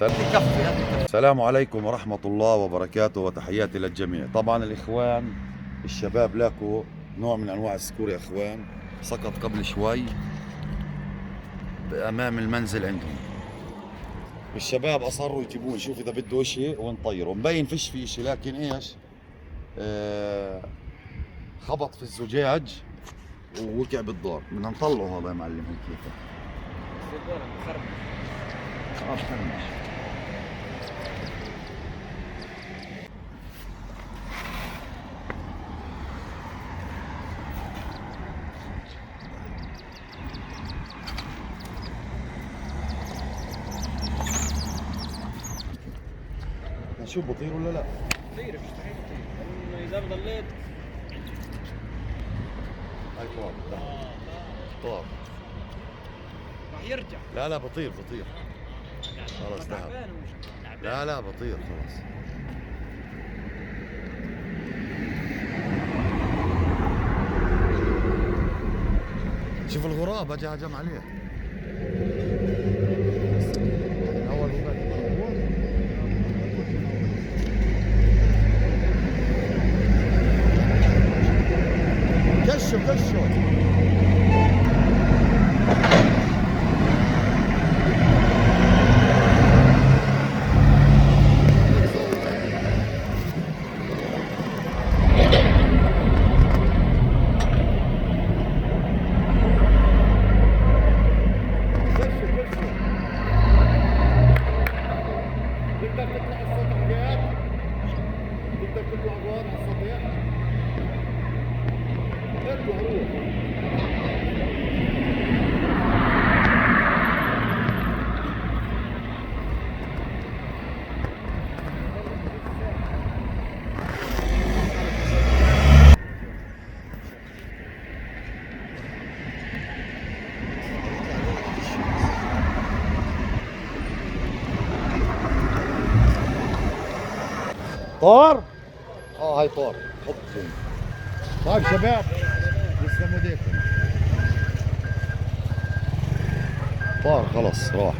السلام عليكم ورحمة الله وبركاته وتحياتي للجميع. طبعا الإخوان الشباب لاكو نوع من أنواع الصقور يا إخوان، سقط قبل شوي أمام المنزل عندهم. الشباب أصروا يجيبون، شوف إذا بده إشي ونطيره، مبين فيش فيه إشي لكن إيش خبط في الزجاج ووقع بالدار. بدنا نطلعه هذا يا معلم. هيك كيف خلاص خرمش. نشوف بطير ولا لا؟ بطير مستحيل بطير، اذا ضليت هاي طار. طار راح يرجع. لا بطير خلاص ذهب. لا بطير خلاص. شوف الغراب اجى هجم عليه. اول كشوا طار. هاي طار. حط طيب شباب يسلموا ايديكم. طار خلص راح.